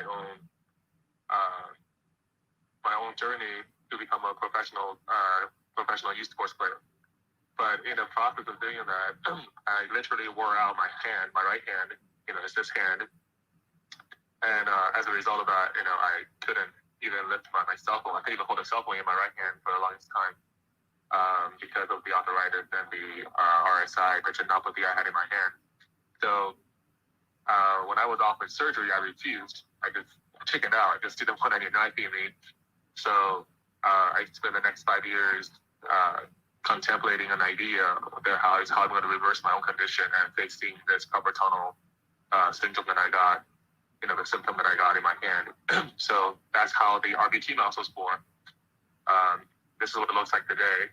uh, my own journey to become a professional youth sports player. But in the process of doing that, I literally wore out my hand, my right hand. It's this hand, and as a result of that, I couldn't even lift my cell phone. I couldn't even hold a cell phone in my right hand for the longest time because of the arthritis and the RSI, retinopathy I had in my hand. So when I was offered surgery, I refused. I just chickened out. I just didn't want any knife in me. So I spent the next 5 years contemplating an idea of how I'm going to reverse my own condition and fixing this carpal tunnel syndrome that I got, the symptom that I got in my hand. So that's how the RBT mouse was born. This is what it looks like today.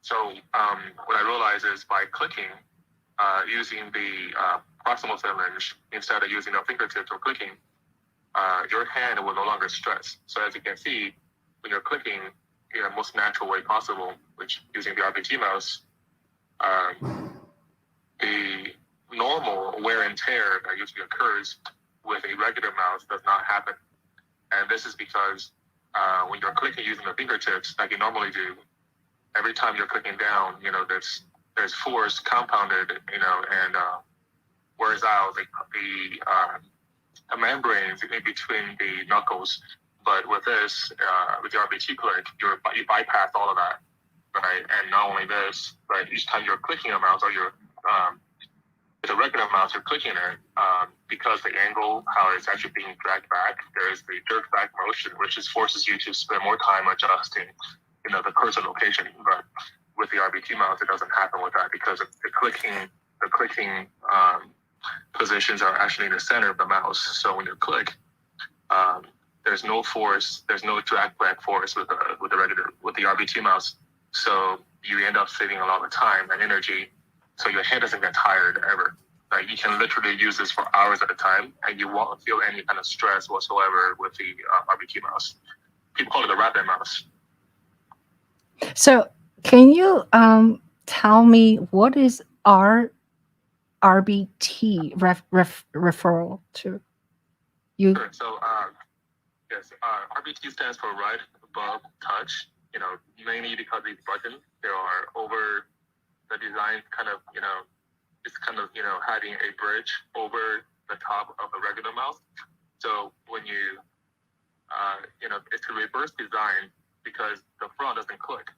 So what I realized is by clicking, using the proximal phalange instead of using the fingertips or clicking, your hand will no longer stress. So as you can see, when you're clicking in the most natural way possible, which using the RBT mouse, the normal wear and tear that usually occurs with a regular mouse does not happen. And this is because when you're clicking using the fingertips like you normally do, every time you're clicking down, there's force compounded, and wears out the membranes in between the knuckles. But with this, with the RBT click, you bypass all of that, right? And not only this, but each time you're clicking a mouse or you're with a regular mouse, you're clicking it, because the angle, how it's actually being dragged back, there is the jerk back motion, which just forces you to spend more time adjusting, the cursor location. But with the RBT mouse, it doesn't happen with that because the clicking positions are actually in the center of the mouse. So when you click, there's no force, there's no drag back force with the RBT mouse. So you end up saving a lot of time and energy. So your hand doesn't get tired ever. Like you can literally use this for hours at a time, and you won't feel any kind of stress whatsoever with the RBT mouse. People call it the rabbit mouse. So can you tell me what is RBT referral to? You Sure. So yes, RBT stands for right above touch. Mainly because these buttons, they are over the design, kind of, it's kind of, having a bridge over the top of the regular mouse. So when you, it's a reverse design because the front doesn't click.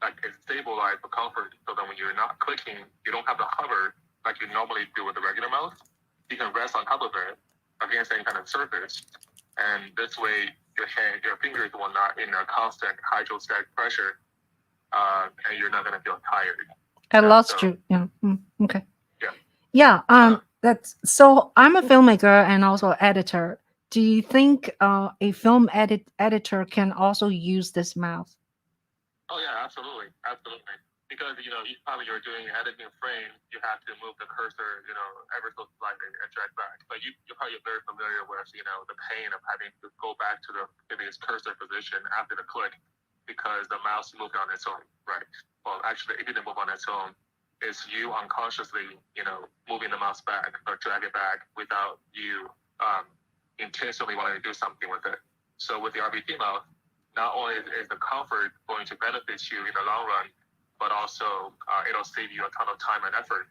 Like it's stabilized for comfort. So that when you're not clicking, you don't have to hover like you normally do with the regular mouse. You can rest on top of it against any kind of surface. And this way, your fingers will not in a constant hydrostatic pressure, and you're not going to feel tired. I lost you. Yeah. Okay. Yeah. Yeah. That's so. I'm a filmmaker and also editor. Do you think a film editor can also use this mouse? Oh yeah, absolutely. Because each time you're doing editing frame, you have to move the cursor, ever so slightly and drag back. But you're probably very familiar with, the pain of having to go back to the previous cursor position after the click because the mouse moved on its own, right? Well, actually, it didn't move on its own. It's you unconsciously, moving the mouse back or drag it back without you intentionally wanting to do something with it. So with the RBT mouse, not only is the comfort going to benefit you in the long run, but also it'll save you a ton of time and effort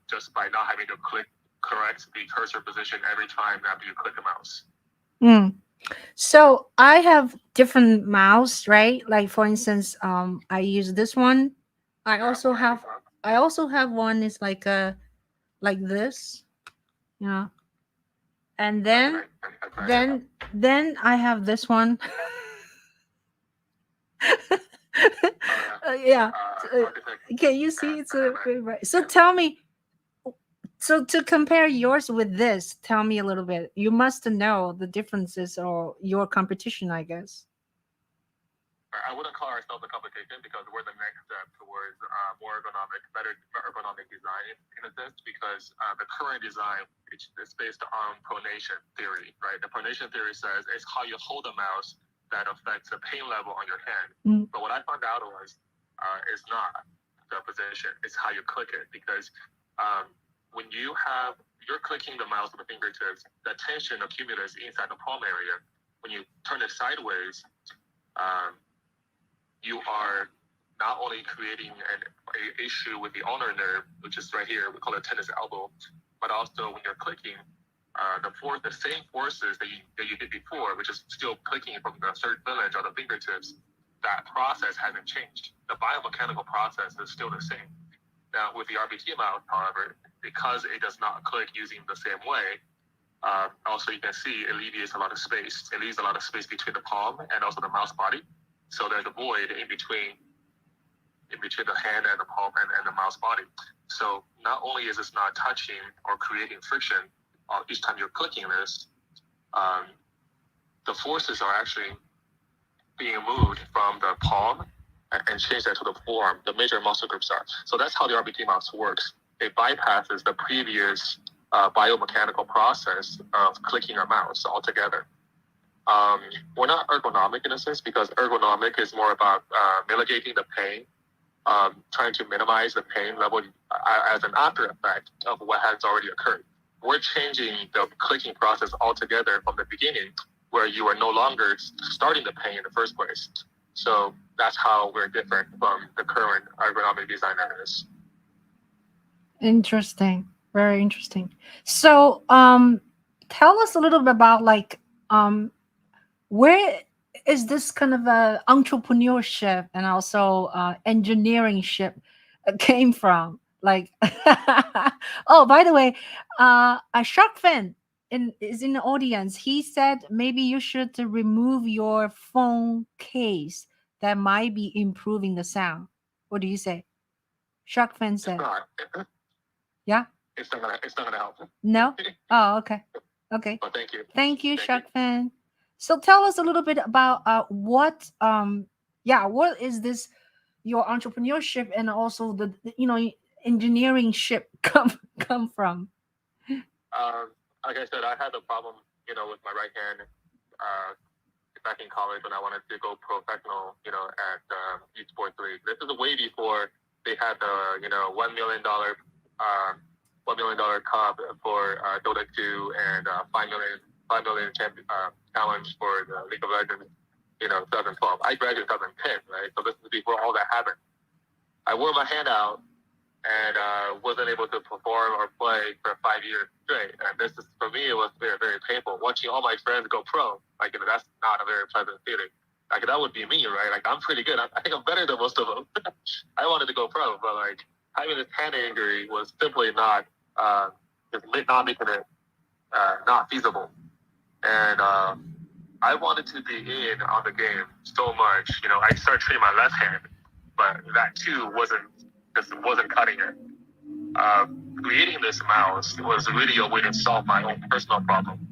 just by not having to correct the cursor position every time after you click the mouse. So I have different mouse, right? Like for instance, I use this one. I also have one is like this, yeah. And then I have this one. Yeah. Can you see it's a right? So tell me. So to compare yours with this, tell me a little bit. You must know the differences or your competition, I guess. I wouldn't call ourselves a competition because we're the next step towards more better ergonomic design in a sense. Because the current design is based on pronation theory, right? The pronation theory says it's how you hold the mouse that affects the pain level on your hand. But what I found out was it's not the position; it's how you click it. Because when you have you're clicking the mouse with the fingertips, the tension accumulates inside the palm area. When you turn it sideways, you are not only creating an issue with the ulnar nerve, which is right here, we call it tennis elbow, but also when you're clicking, the same forces that you did before, which is still clicking from the third village or the fingertips, that process hasn't changed. The biomechanical process is still the same. Now, with the RBT mouse, however, because it does not click using the same way, also you can see it alleviates a lot of space. It leaves a lot of space between the palm and also the mouse body. So there's a void in between the hand and the palm and the mouse body. So not only is this not touching or creating friction each time you're clicking this, the forces are actually being moved from the palm and change that to the forearm. The major muscle groups are. So that's how the RBT mouse works. It bypasses the previous biomechanical process of clicking a mouse altogether. We're not ergonomic in a sense, because ergonomic is more about mitigating the pain, trying to minimize the pain level as an after effect of what has already occurred. We're changing the clicking process altogether from the beginning, where you are no longer starting the pain in the first place. So that's how we're different from the current ergonomic designers. Interesting. Very interesting. So, tell us a little bit about where is this kind of a entrepreneurship and also engineering ship came from? Like, oh, by the way, a shark fan is in the audience. He said maybe you should remove your phone case. That might be improving the sound. What do you say? Shark fan It's said, not. yeah. It's not gonna help. No. Oh, okay. Okay. But thank you. Thank you, Thank Shark Fan. So tell us a little bit about what is this your entrepreneurship and also the engineering ship come from? Like I said, I had a problem, with my right hand back in college when I wanted to go professional, at esports league. This is way before they had the, $1 million cup for Dota 2 and $5 million challenge for the League of Legends, 2012. I graduated in 2010, right? So this is before all that happened. I wore my hand out and wasn't able to perform or play for 5 years straight. And this is, for me, it was very, very painful. Watching all my friends go pro, that's not a very pleasant feeling. That would be me, right? I'm pretty good. I think I'm better than most of them. I wanted to go pro, but having this hand injury was simply not making it not feasible. And I wanted to be in on the game so much. I started training my left hand, but that too wasn't cutting it. Creating this mouse was really a way to solve my own personal problem.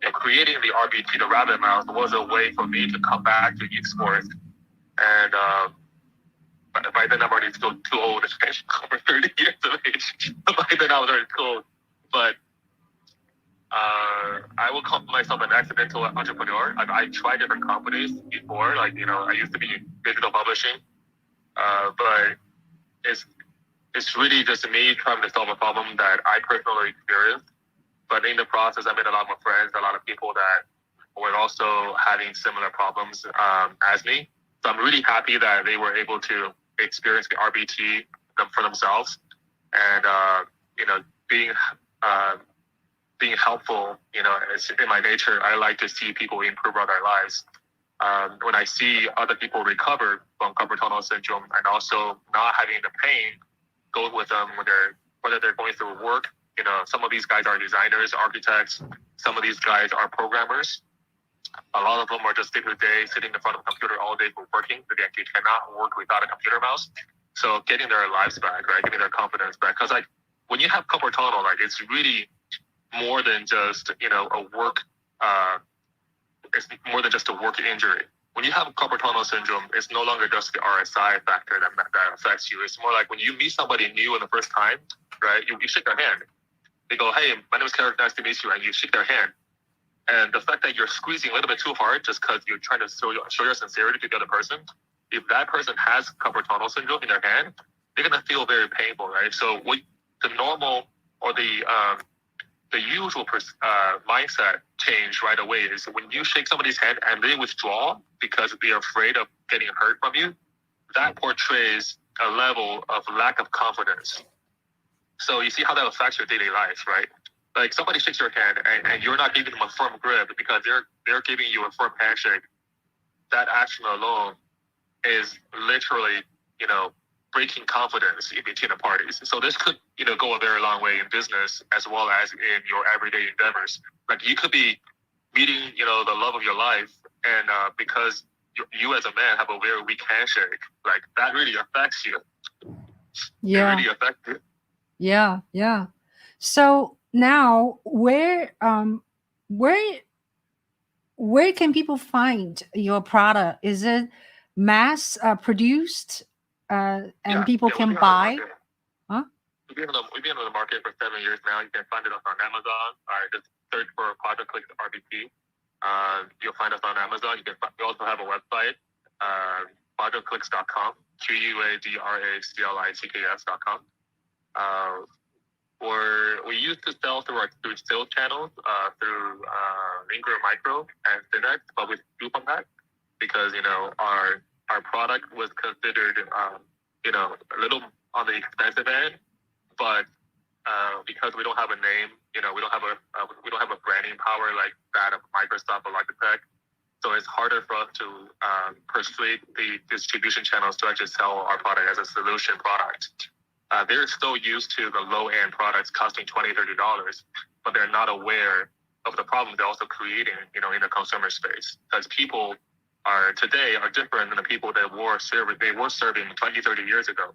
And creating the RBT, the rabbit mouse, was a way for me to come back to esports. And by then I'm already still too old, over 30 years of age. By then I was already too old. But I will call myself an accidental entrepreneur. I tried different companies before, I used to be in digital publishing, but it's really just me trying to solve a problem that I personally experienced. But in the process, I made a lot more friends, a lot of people that were also having similar problems as me. So I'm really happy that they were able to experience the RBT for themselves, and being helpful. It's in my nature. I like to see people improve their lives. When I see other people recover from carpal tunnel syndrome and also not having the pain go with them whether they're going through work. Some of these guys are designers, architects. Some of these guys are programmers. A lot of them are just day-to-day sitting in front of a computer all day for working. They cannot work without a computer mouse. So getting their lives back, right? Getting their confidence back. Because when you have carpal tunnel, it's really more than just a work. It's more than just a work injury. When you have carpal tunnel syndrome, it's no longer just the RSI factor that affects you. It's more like when you meet somebody new in the first time, right? You shake their hand. They go, "Hey, my name is Qeric, nice to meet you," and you shake their hand. And the fact that you're squeezing a little bit too hard just because you're trying to show your sincerity to the other person, if that person has carpal tunnel syndrome in their hand, they're going to feel very painful, right? So the normal or the usual mindset change right away is when you shake somebody's hand and they withdraw because they're afraid of getting hurt from you, that portrays a level of lack of confidence. So you see how that affects your daily life, right? Like somebody shakes your hand and you're not giving them a firm grip because they're giving you a firm handshake. That action alone is literally, breaking confidence in between the parties. So this could, go a very long way in business as well as in your everyday endeavors. Like you could be meeting, the love of your life, and because you as a man have a very weak handshake, like that really affects you. Yeah. It really affects you. Yeah, yeah. So now, where can people find your product? Is it mass produced, and people we've can been on the buy? market. Huh? We've been on the market for 7 years now. You can find it on Amazon. Just search for Quadraclicks RBP. You'll find us on Amazon. We also have a website, quadraclicks.com, quadraclicks.com. Or we used to sell through sales channels, through Ingram Micro and Synex, but we do from that because our product was considered a little on the expensive end, but because we don't have a name, we don't have a branding power like that of Microsoft or Logitech, so it's harder for us to persuade the distribution channels to actually sell our product as a solution product. They're still used to the low-end products costing $20, $30, but they're not aware of the problem they're also creating, in the consumer space. Because people today are different than the people that were serving 20, 30 years ago.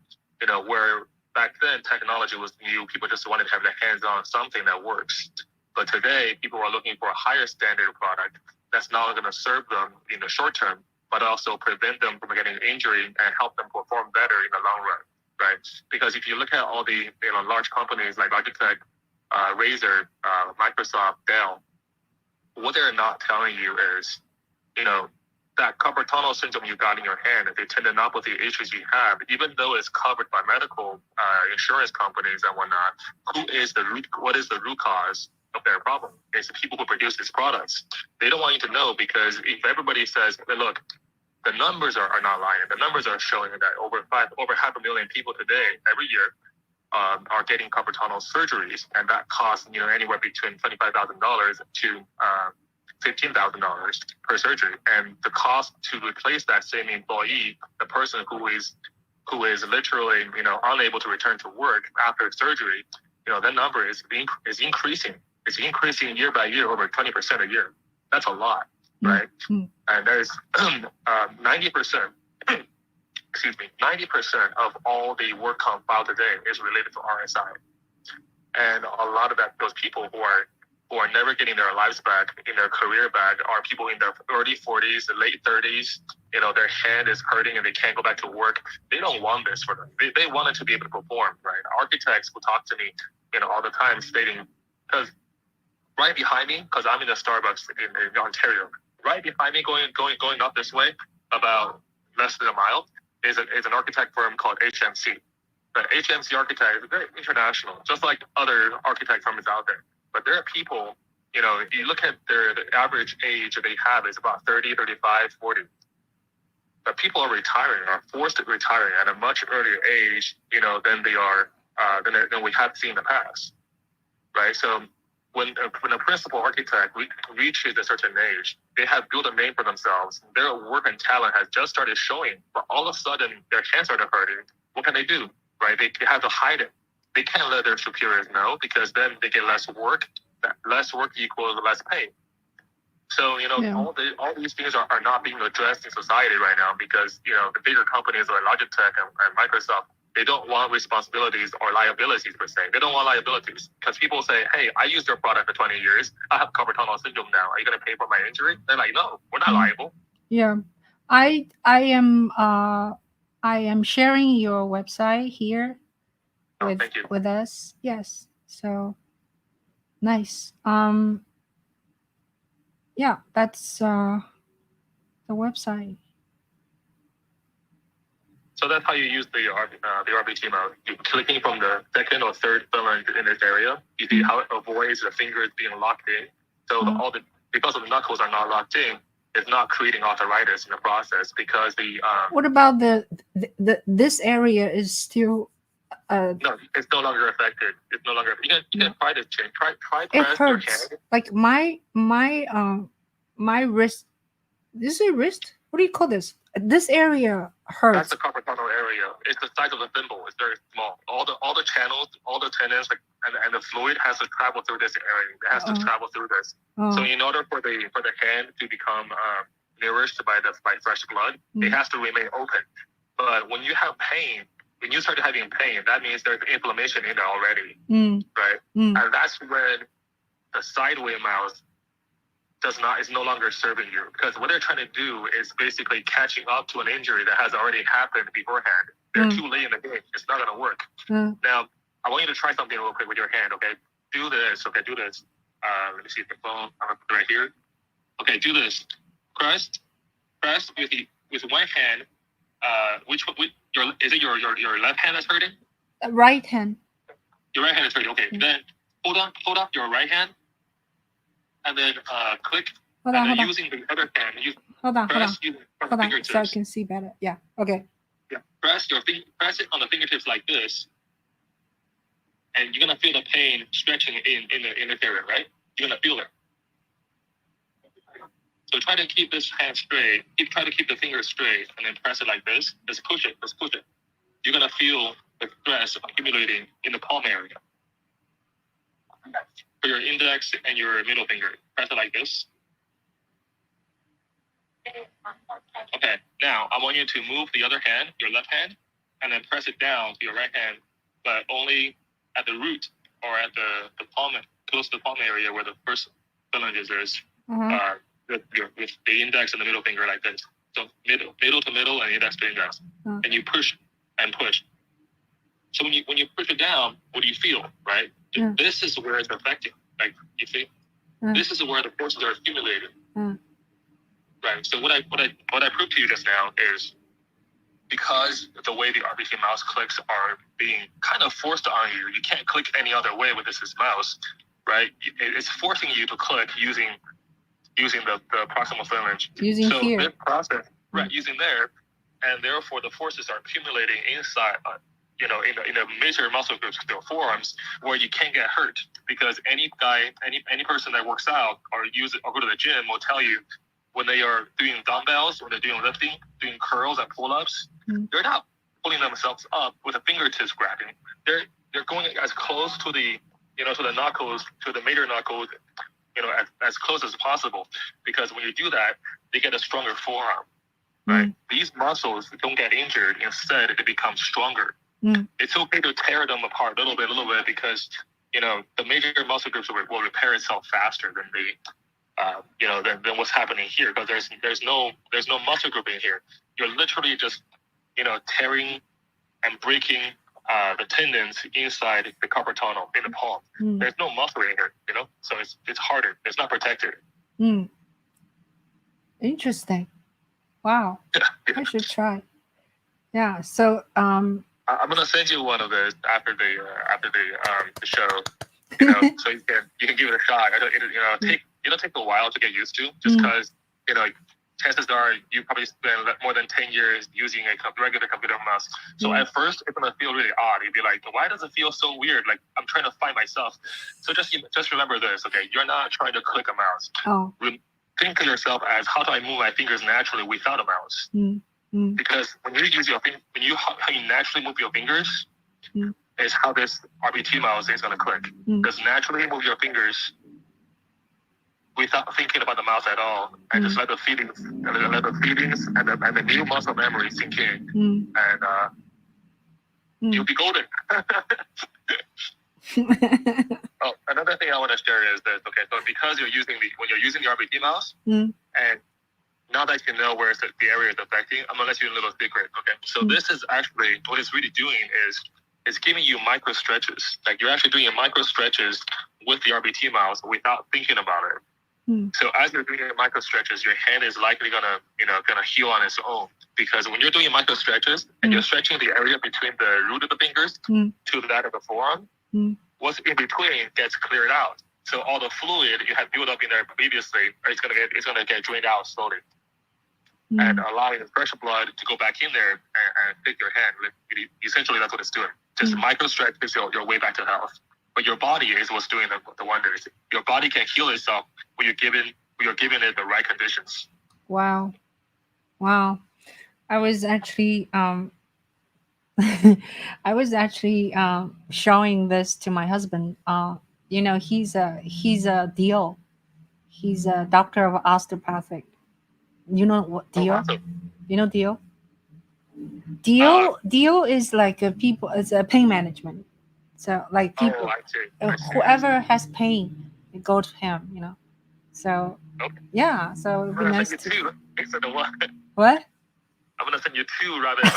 Where back then technology was new, people just wanted to have their hands on something that works. But today, people are looking for a higher standard product that's not only going to serve them in the short term, but also prevent them from getting injury and help them perform better in the long run. Right, because if you look at all the large companies like Logitech, Razer, Microsoft, Dell, what they're not telling you is, that carpal tunnel syndrome you got in your hand, the tendinopathy issues you have, even though it's covered by medical insurance companies and whatnot, what is the root cause of their problem? It's the people who produce these products. They don't want you to know, because if everybody says, hey, look, the numbers are not lying. The numbers are showing that over 500,000 people today, every year, are getting carpal tunnel surgeries, and that costs anywhere between $25,000 to $15,000 per surgery. And the cost to replace that same employee, the person who is literally unable to return to work after surgery, that number is increasing. It's increasing year by year, over 20% a year. That's a lot. Right, and there's 90%. 90% of all the work comp filed today is related to RSI, and a lot of those people who are never getting their lives back, in their career back, are people in their early 40s, late 30s. Their hand is hurting and they can't go back to work. They don't want this for them. They want it to be able to perform. Right, architects will talk to me, all the time, stating, because right behind me, because I'm in the Starbucks in Ontario. Right behind me, going up this way, about less than a mile, is an architect firm called HMC. The HMC architect is very international, just like other architect firms out there. But there are people, if you look at the average age that they have is about 30, 35, 40. But people are forced to retire at a much earlier age, than they are, than we have seen in the past, right? So when a principal architect reaches a certain age, they have built a name for themselves. Their work and talent has just started showing, but all of a sudden their hands started hurting. What can they do? Right? They have to hide it. They can't let their superiors know, because then they get less work. Less work equals less pay. So all these things are not being addressed in society right now, because the bigger companies like Logitech and Microsoft, they don't want responsibilities or liabilities per se. They don't want liabilities, because people say, hey, I used your product for 20 years. I have carpal tunnel syndrome now. Are you going to pay for my injury? They're like, no, we're not liable. Yeah. I am sharing your website here with us. Yes. So nice. Yeah, that's the website. So that's how you use the RBT mouse. You're clicking from the second or third filament in this area. You see how it avoids the fingers being locked in. So because the knuckles are not locked in, it's not creating arthritis in the process because the. What about this area is still? No, it's no longer affected. It's no longer. You can try this change. Try It press hurts. your hand. Like my wrist. This is a wrist. What do you call this? This area hurts. That's the carpal tunnel area. It's the size of the thimble. It's very small. All the channels, all the tendons, and the fluid has to travel through this area. It has to travel through this. So in order for the hand to become nourished by fresh blood, it has to remain open. But when you have pain, when you start having pain, that means there's inflammation in there already, right? And that's when the sideway mouse is no longer serving you, because what they're trying to do is basically catching up to an injury that has already happened beforehand. They're too late in the game. It's not going to work. Now, I want you to try something real quick with your hand, okay? Do this, okay? Do this. Let me see the phone. I'm going to put it right here. Okay, do this. Press with one hand. Is it your left hand that's hurting? Right hand. Your right hand is hurting. Okay, then hold up your right hand. And then click. Hold on. Using the other hand, hold on. Fingertips. So I can see better. Yeah. Okay. Yeah. Press it on the fingertips like this, and you're gonna feel the pain stretching in the area, right? You're gonna feel it. So try to keep this hand straight. Try to keep the fingers straight, and then press it like this. Just push it. You're gonna feel the stress accumulating in the palm area. For your index and your middle finger, press it like this. Okay, now I want you to move the other hand, your left hand, and then press it down to your right hand, but only at the root or at the palm, close to the palm area where the first phalanges is. With the index and the middle finger like this. So middle to middle and index to index, and you push and push. So when you push it down, what do you feel, right? This is where it's affecting. Like, you see, this is where the forces are accumulating. Right. So what I proved to you just now is because the way the RBT mouse clicks are being kind of forced on you. You can't click any other way with this mouse, right? It's forcing you to click using the proximal phalange. Using here. This process, right? Using there, and therefore the forces are accumulating inside. In the major muscle groups, their forearms, where you can't get hurt, because any person that works out or go to the gym will tell you when they are doing dumbbells, when they're doing lifting, doing curls and pull-ups, they're not pulling themselves up with the fingertips grabbing. They're going as close to the to the knuckles, to the major knuckles, as close as possible, because when you do that, they get a stronger forearm. Right? These muscles don't get injured. Instead, it becomes stronger. It's okay to tear them apart a little bit, because the major muscle groups will repair itself faster than than what's happening here, because there's no muscle group in here. You're literally just tearing and breaking the tendons inside the carpal tunnel in the palm. There's no muscle in here, so it's harder. It's not protected. Interesting. Wow. I should try. Yeah. So I'm gonna send you one of those after the show, so you can give it a shot. It'll take a while to get used to, just because chances are you probably spend more than 10 years using a regular computer mouse. So at first it's gonna feel really odd. You'd be like, why does it feel so weird? Like I'm trying to find myself. So just remember this, okay? You're not trying to click a mouse. Think of yourself as, how do I move my fingers naturally without a mouse? Because when you use how you naturally move your fingers is how this RBT mouse is going to click. Just naturally move your fingers without thinking about the mouse at all, and just let the feelings and the new muscle memory sink in, and you'll be golden. Oh, another thing I want to share is this. Okay, so because when you're using the RBT mouse, and now that you know where the area is affecting, I'm gonna let you in a little secret. Okay, so this is actually what it's really doing is it's giving you micro stretches. Like you're actually doing micro stretches with the RBT mouse without thinking about it. Mm. So as you're doing your micro stretches, your hand is likely gonna heal on its own, because when you're doing micro stretches and you're stretching the area between the root of the fingers to that of the forearm, what's in between gets cleared out. So all the fluid you had built up in there previously, it's gonna get drained out slowly, and allowing the fresh blood to go back in there and fit your hand. Essentially, that's what it's doing. Just micro stretches your way back to health. But your body is what's doing the wonders. Your body can heal itself when you're giving it the right conditions. Wow. Wow. I was actually showing this to my husband. He's a DO. He's a doctor of osteopathic. You know what Oh, DO? awesome. You know DO? DO is like a people. It's a pain management. So like people, I see. whoever has pain, go to him. So Okay. yeah. So it'd be I'm gonna nice send to. you two instead of one. What? I'm gonna send you two rabbit mouse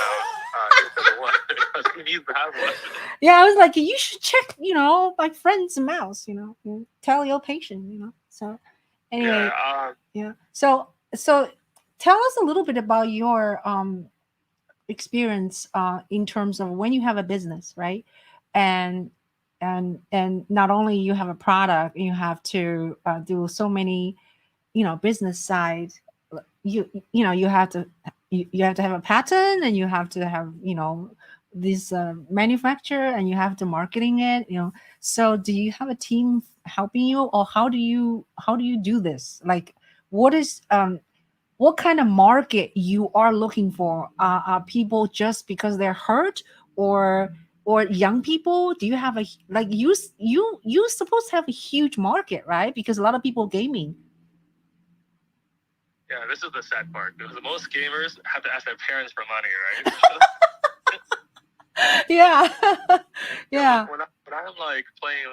instead of one, because he needs to have one. Yeah, I was like, you should check, my friend's mouse, tell your patient, So anyway, yeah. So tell us a little bit about your experience in terms of when you have a business, right? And not only you have a product, you have to do so many, business side. You have to you have to have a patent, and you have to have this manufacturer, and you have to marketing it. So do you have a team helping you, or how do you do this? Like, what kind of market you are looking for? Are people just because they're hurt, or young people? Do you have like you supposed to have a huge market, right? Because a lot of people gaming. Yeah, this is the sad part, because most gamers have to ask their parents for money, right? Yeah. Yeah. When I'm like playing,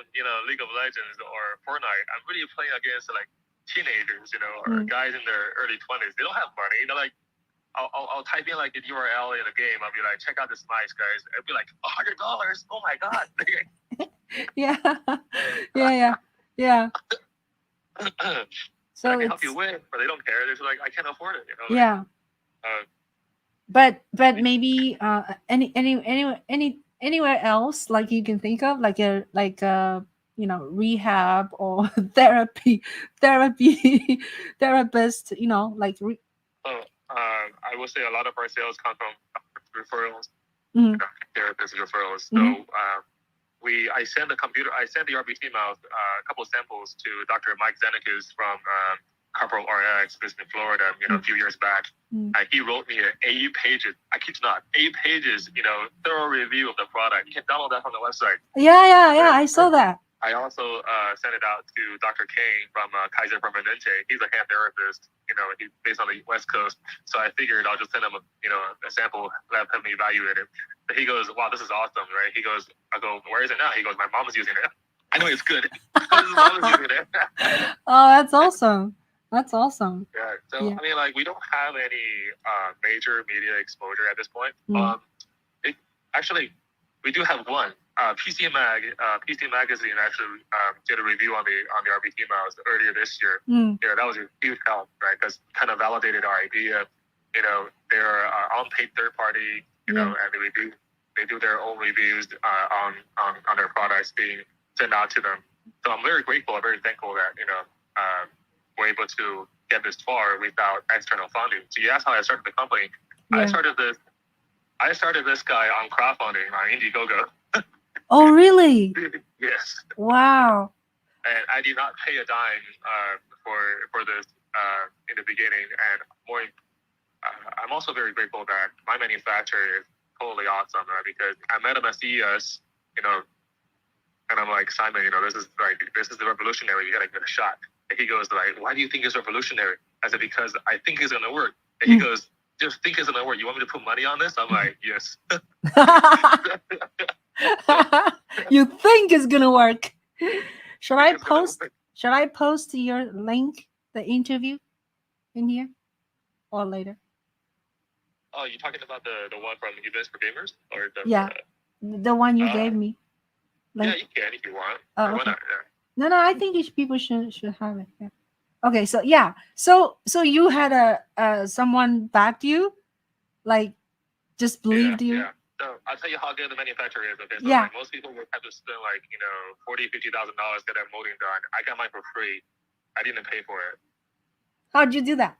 League of Legends or Fortnite, I'm really playing against like teenagers, or guys in their early 20s. They don't have money. They're like, I'll type in like the URL in the game. I'll be like, check out this mice, guys. It'll be like $100. Oh my god. Yeah. Yeah. Yeah. So I can help you win, but they don't care. They're just like, I can't afford it. Yeah. But maybe anywhere else like you can think of, like a rehab or therapy therapist, like I would say a lot of our sales come from referrals, Mhm. therapist referrals. So I send the RBT mouse a couple of samples to Dr. Mike Zeneckis from Corporal RX, based in Florida, a few years back. And he wrote me 8 pages. I kid you not, 8 pages, thorough review of the product. You can download that from the website. Yeah, I saw that. I also sent it out to Dr. Kane from Kaiser Permanente. He's a hand therapist, he's based on the West Coast. So I figured I'll just send him a sample, let him evaluate it. But he goes, wow, this is awesome, right? I go, where is it now? He goes, my mom is using it. I know it's good. His mom is using it. Oh, that's awesome. That's awesome. Yeah. So, I mean, like, we don't have any major media exposure at this point. Actually, we do have one. PC Magazine actually did a review on the RBT mouse earlier this year. That was a huge help, right? Because kind of validated our idea. They're unpaid third party, and they do their own reviews on their products being sent out to them. So I'm very grateful, I'm very thankful that we're able to get this far without external funding. So you asked how I started the company. I started this guy on crowdfunding on Indiegogo. Oh, really? Yes. Wow. And I did not pay a dime for this in the beginning. And I'm also very grateful that my manufacturer is totally awesome, right? Because I met him at CES, and I'm like, Simon, this is the revolutionary. You gotta give it a shot. And he goes like, why do you think it's revolutionary? I said, because I think it's gonna work. And he goes, just think it's gonna work. You want me to put money on this? I'm like, yes. You think it's gonna work? Should I post your link, the interview, in here, or later? Oh, you talking about the one from Events for Gamers, or the one you gave me? Yeah, you can if you want. Oh, okay. Why not? Yeah. No, I think people should have it. Yeah. Okay, so yeah, so you had a someone backed you, like just Yeah, believed you. yeah. So I'll tell you how good the manufacturer is. Okay, so Yeah. like most people would have to spend like $40,000-$50,000 get that molding done. I got mine for free. I didn't pay for it. How'd you do that?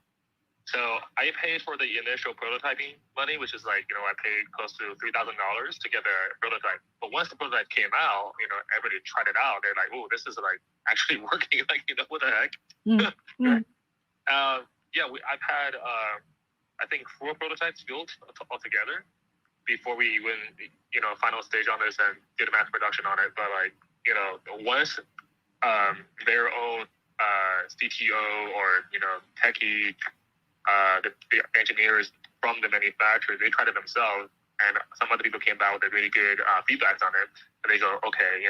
So I paid for the initial prototyping money, which is like I paid close to $3,000 to get the prototype. But once the prototype came out, everybody tried it out. They're like, "Oh, this is like actually working." Like, what the heck? Mm. Yeah, I've had I think 4 prototypes built altogether before we even final stage on this and did a mass production on it. But like once their own CTO or techie, the engineers from the manufacturer, they tried it themselves, and some other people came back with a really good feedbacks on it, and they go, okay,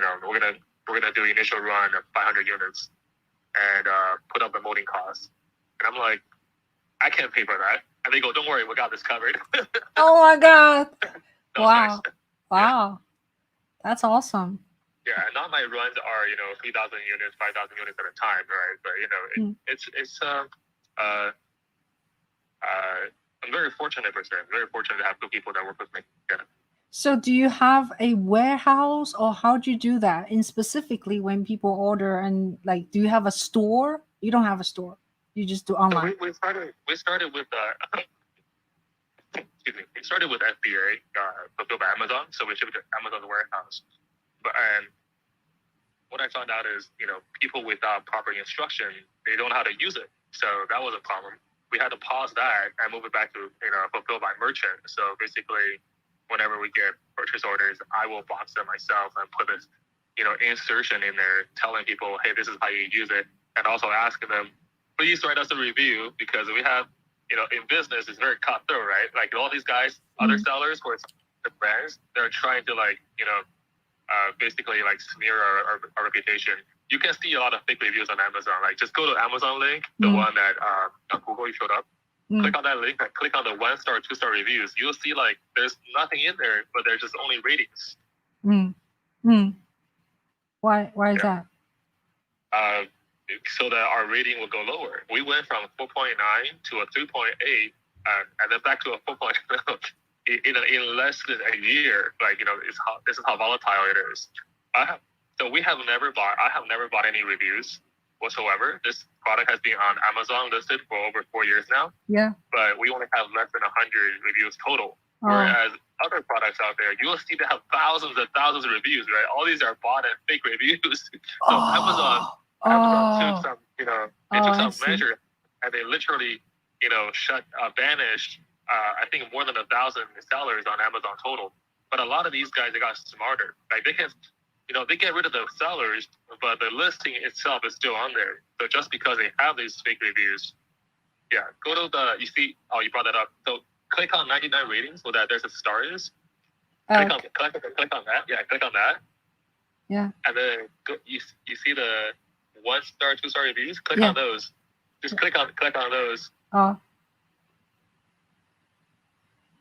we're gonna do initial run of 500 units and put up the molding costs, and I'm like, I can't pay for that, and they go, don't worry, we got this covered. Oh my god! So Wow, nice. wow, that's awesome. Yeah, and not my runs are 3,000 units, 5,000 units at a time, right? But it's I'm very fortunate per se. I'm very fortunate to have good people that work with me. Yeah. So do you have a warehouse, or how do you do that? And specifically when people order, and like, do you have a store? You don't have a store. You just do So online. we started with excuse me. We started with FBA, fulfilled by Amazon. So we shipped to Amazon's warehouse. But what I found out is, people without proper instruction, they don't know how to use it. So that was a problem. We had to pause that and move it back to, fulfilled by merchant. So basically, whenever we get purchase orders, I will box them myself and put this, insertion in there telling people, hey, this is how you use it. And also asking them, please write us a review, because we have, in business, it's very cutthroat, right? Like all these guys, other sellers for the brands, they're trying to basically like smear our reputation. You can see a lot of fake reviews on Amazon. Like just go to Amazon link, the one that on Google you showed up. Click on that link and click on the 1-star, 2-star reviews. You'll see like there's nothing in there, but there's just only ratings. Why is that? So that our rating will go lower. We went from 4.9 to a 3.8, and then back to a 4.0 in less than a year. Like this is how volatile it is. So I have never bought any reviews whatsoever. This product has been on Amazon listed for over 4 years now. Yeah. But we only have less than 100 reviews total. Whereas other products out there, you'll see they have thousands and thousands of reviews, right? All these are bought and fake reviews. So Amazon took some, they took some measure, and they literally, banished, I think more than 1,000 sellers on Amazon total. But a lot of these guys, they got smarter. Like they can, they get rid of the sellers, but the listing itself is still on there. So just because they have these fake reviews, yeah, go to you brought that up. So click on 99 ratings so that there's a stars. Click on that. Yeah, click on that. Yeah. And then you see the 1-star, 2-star reviews. Click on those. Just click on those. Oh.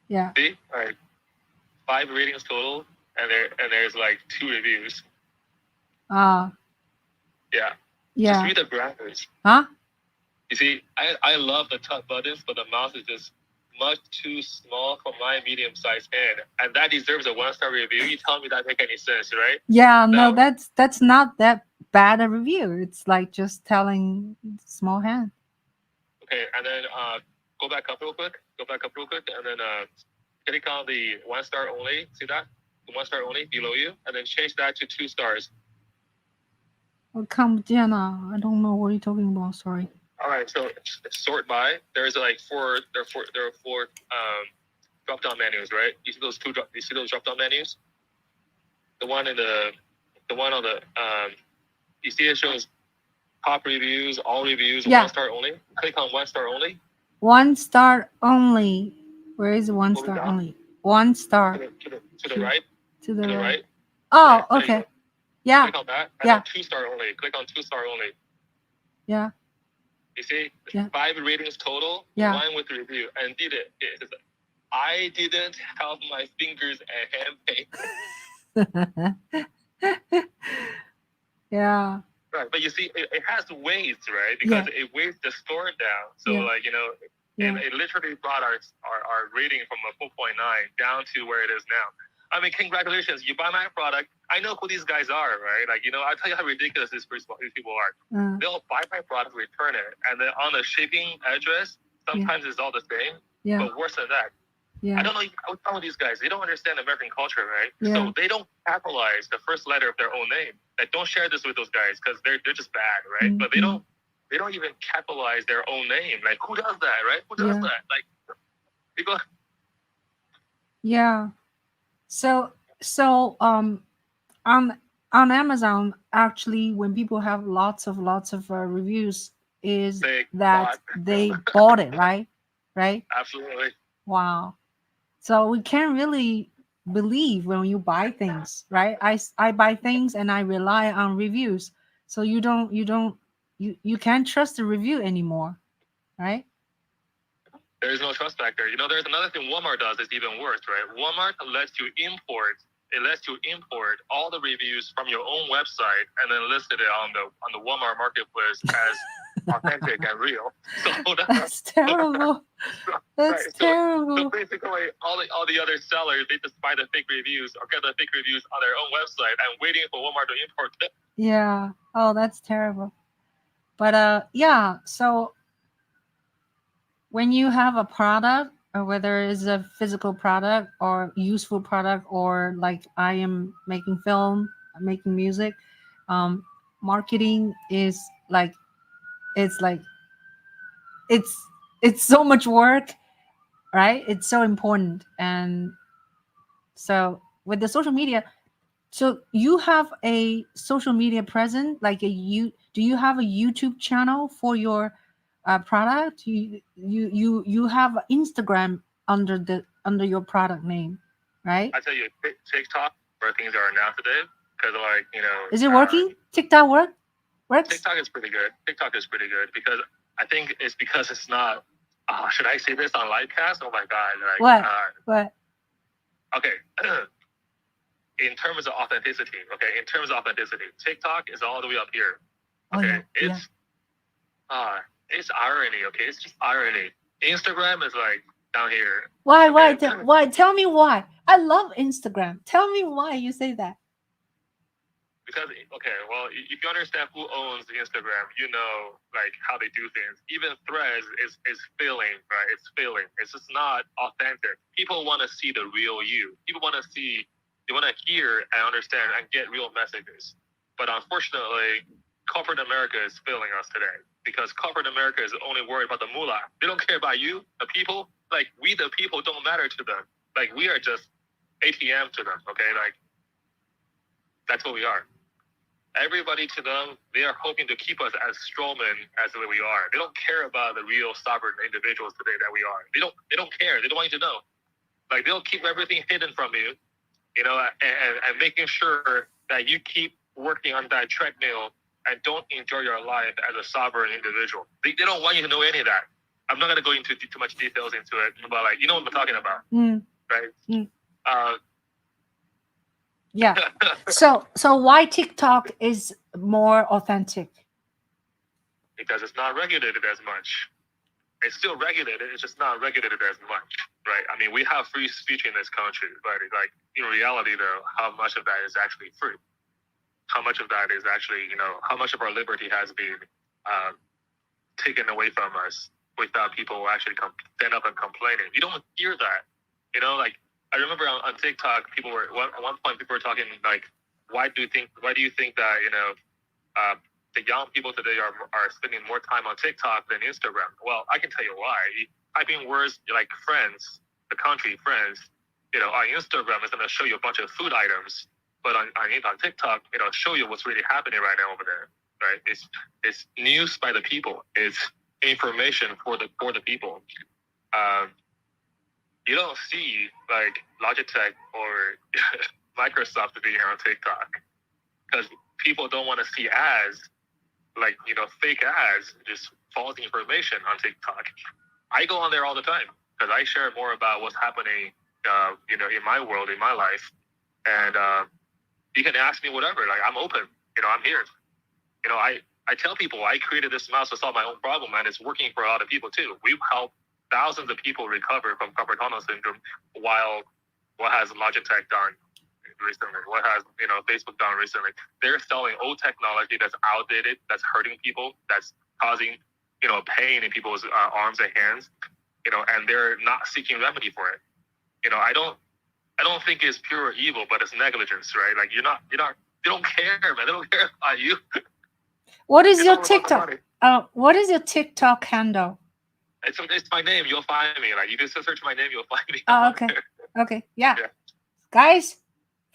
Yeah. See, like 5 ratings total, and there's like 2 reviews. Yeah. Yeah. Just read the parameters. Huh? You see, I love the top buttons, but the mouse is just much too small for my medium-sized hand, and that deserves a 1-star review. You tell me that make any sense, right? Yeah, no, that's not that bad a review. It's like just telling small hand. Okay, and then go back up real quick, and then click on the 1-star only. See that? The 1-star only below you, and then change that to 2 stars. I don't know what you're talking about. Sorry. All right, so sort by. There's like 4. There are 4 drop-down menus, right? You see those drop-down menus? The one on the you see it shows top reviews, all reviews, 1-star only. Click on 1-star only. 1-star only. Where is 1-star only? 1 star. To the right. To the right. Oh, okay. Yeah. Click on that. And 2-star only. Click on 2-star only. Yeah. You see, 5 ratings total. Yeah. 1 with review, and did it. I didn't have my fingers and hand pain. Yeah. Right, but you see, it has ways, right? Yeah. Because it weighs the store down. So Yeah. like Yeah. it literally brought our rating from a 4.9 down to where it is now. I mean, congratulations, you buy my product. I know who these guys are, right? Like I'll tell you how ridiculous these people are. They'll buy my product, return it, and then on the shipping address, sometimes it's all the same. Yeah. But worse than that, Yeah. I don't know what's wrong with these guys. They don't understand American culture, right? Yeah. So they don't capitalize the first letter of their own name. Like, don't share this with those guys because they're just bad, right? But they don't even capitalize their own name. Like, who does that, right? Who does that? Like, people. Yeah. So on Amazon, actually, when people have lots of reviews, is that they bought it, right? Right? Absolutely. Wow. So we can't really believe when you buy things, right? I buy things and I rely on reviews. So you can't trust the review anymore, right? There is no trust factor. There's another thing Walmart does is even worse, right? Walmart lets you import. It lets you import all the reviews from your own website and then listed it on the Walmart marketplace as authentic and real. So that's terrible. That's terrible. So basically, all the other sellers, they just buy the fake reviews or get the fake reviews on their own website and waiting for Walmart to import it. Yeah. Oh, that's terrible. But yeah. So when you have a product, or whether it's a physical product or useful product, or like I am making film, making music, um, marketing is like it's like it's so much work, right? It's so important. And so with the social media, so you have a social media present, like do you have a YouTube channel for your product? You have Instagram under your product name, right? I tell you, TikTok, where things are now today, because is it working? TikTok works? TikTok is pretty good. TikTok is pretty good because I think it's because it's not. Should I say this on livecast? Oh my god! Like, what? Okay. In terms of authenticity, TikTok is all the way up here. Okay, it's irony. Okay, it's just irony. Instagram is like down here. Why? Why? Tell me why. I love Instagram. Tell me why you say that. Because well, if you understand who owns Instagram, like how they do things. Even Threads is failing, right? It's failing. It's just not authentic. People want to see the real you. People want to see. They want to hear and understand and get real messages. But unfortunately, corporate America is failing us today because corporate America is only worried about the moolah. They don't care about you, the people. Like we, the people, don't matter to them. Like we are just ATM to them. Okay, like that's what we are. Everybody to them, they are hoping to keep us as strawmen as we are. They don't care about the real sovereign individuals today that we are. They don't care. They don't want you to know. Like they'll keep everything hidden from you, and making sure that you keep working on that treadmill and don't enjoy your life as a sovereign individual. They don't want you to know any of that. I'm not going to go into too much details into it, but like, you know what I'm talking about, right? Yeah. So why TikTok is more authentic? Because it's not regulated as much. It's still regulated. It's just not regulated as much, right? I mean, we have free speech in this country, but like in reality, though, how much of that is actually free? How much of that is actually, how much of our liberty has been taken away from us without people actually stand up and complaining? You don't hear that, like. I remember on TikTok, at one point people were talking like, why do you think that the young people today are spending more time on TikTok than Instagram? Well, I can tell you why. Typing words like friends, the country friends, on Instagram is going to show you a bunch of food items, but on TikTok, it'll show you what's really happening right now over there. Right? It's news by the people. It's information for the people. You don't see like Logitech or Microsoft being on TikTok because people don't want to see ads, like fake ads, just false information on TikTok. I go on there all the time because I share more about what's happening, in my world, in my life, and you can ask me whatever. Like I'm open. I'm here. I tell people I created this mouse to solve my own problem, and it's working for a lot of people too. We've helped thousands of people recover from carpal tunnel syndrome, while what has Logitech done recently, what has Facebook done recently. They're selling old technology that's outdated, that's hurting people, that's causing pain in people's arms and hands, and they're not seeking remedy for it. I don't think it's pure evil, but it's negligence, right? Like you don't care, man. They don't care about you. What is your TikTok? What is your TikTok handle? It's my name. You'll find me. Like you just search my name, you'll find me. Oh, okay. Okay. Yeah. Guys,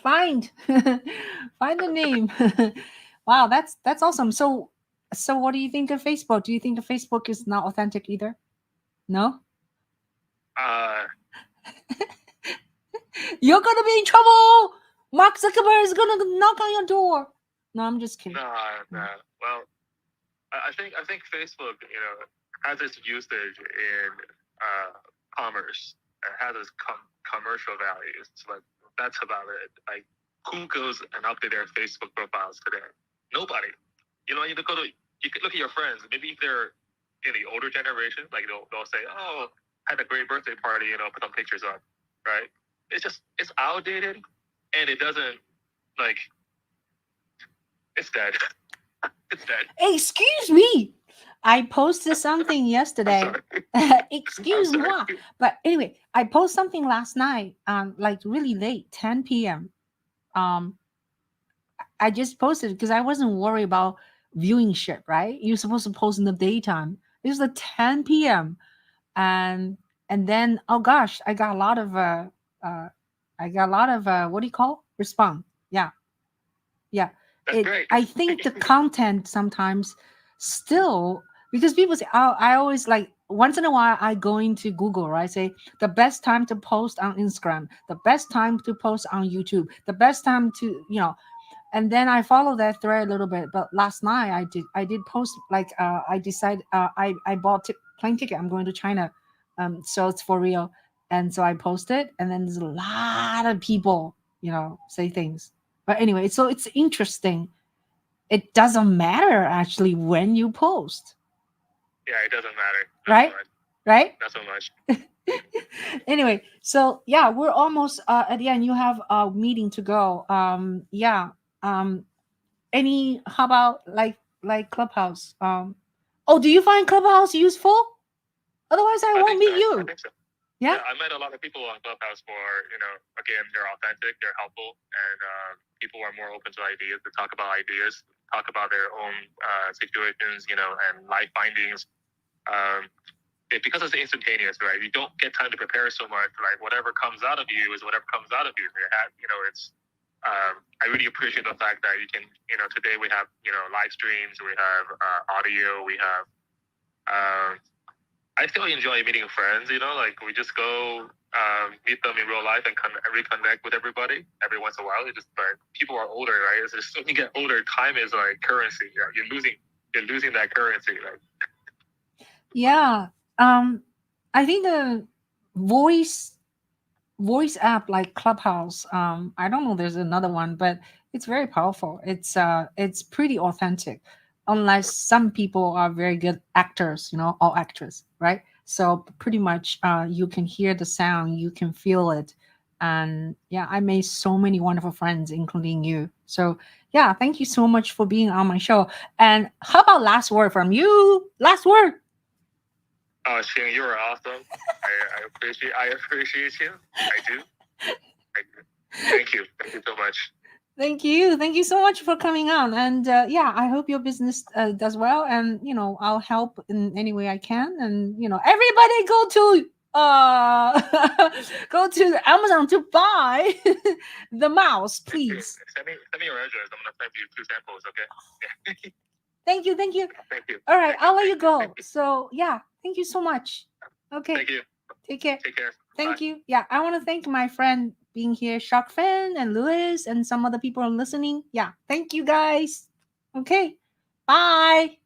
find the name. Wow, that's awesome. So what do you think of Facebook? Do you think the Facebook is not authentic either? No? You're gonna be in trouble. Mark Zuckerberg is gonna knock on your door. No, I'm just kidding. No. Well, I think Facebook, has its usage in commerce. It has its commercial values, but that's about it. Like, who goes and update their Facebook profiles today? Nobody. You could look at your friends. Maybe if they're in the older generation, like they'll say, "Oh, had a great birthday party," put some pictures up, right? It's outdated, and it doesn't it's dead. It's dead. Excuse me. I posted something yesterday. Excuse me. But anyway, I posted something last night, like really late, 10 p.m. I just posted because I wasn't worried about viewing shit, right? You're supposed to post in the daytime. It was like 10 p.m. And then, oh gosh, I got a lot of what do you call response? Yeah. Great. I think the content sometimes still, because people say, oh, I always like, once in a while I go into Google, right? Say the best time to post on Instagram, the best time to post on YouTube, the best time to, and then I follow that thread a little bit. But last night I did post, like, I decided, I bought plane ticket. I'm going to China. So it's for real. And so I posted, and then there's a lot of people, say things. But anyway, so it's interesting. It doesn't matter actually when you post. Yeah, it doesn't matter. Right? Right? Not so much. Anyway, so yeah, we're almost at the end. You have a meeting to go. Yeah. How about like Clubhouse? Oh, do you find Clubhouse useful? Otherwise, I won't meet you. I think so. Yeah, I met a lot of people on Clubhouse for, again, they're authentic, they're helpful, and people are more open to ideas, to talk about ideas, talk about their own situations, and life findings. Because it's instantaneous, right? You don't get time to prepare so much. Like, whatever comes out of you is whatever comes out of you. I really appreciate the fact that you can, today we have, live streams, we have audio, we have. I still enjoy meeting friends, like we just go meet them in real life and reconnect with everybody every once in a while. But people are older, right? It's just, when you get older, time is like currency. Yeah? You're losing that currency. Like. Yeah. I think the voice app like Clubhouse, I don't know, there's another one, but it's very powerful. It's pretty authentic, unless some people are very good actors, or actors, right? So pretty much you can hear the sound, you can feel it. And yeah, I made so many wonderful friends, including you. So yeah, thank you so much for being on my show. And how about last word from you? Last word. Oh, Ching, you are awesome. I appreciate you. I do. Thank you. Thank you so much. Thank you so much for coming on. And yeah, I hope your business does well. And I'll help in any way I can. And everybody go to go to Amazon to buy the mouse, please. Send me your address. I'm gonna send you 2 samples. Okay. Thank you. Thank you. All right, I'll let you go. So yeah, thank you so much. Okay. Thank you. Take care. Thank Bye. you. Yeah, I want to thank my friend being here, Shark Fan and Lewis, and some other people listening. Yeah, thank you guys. Okay, bye.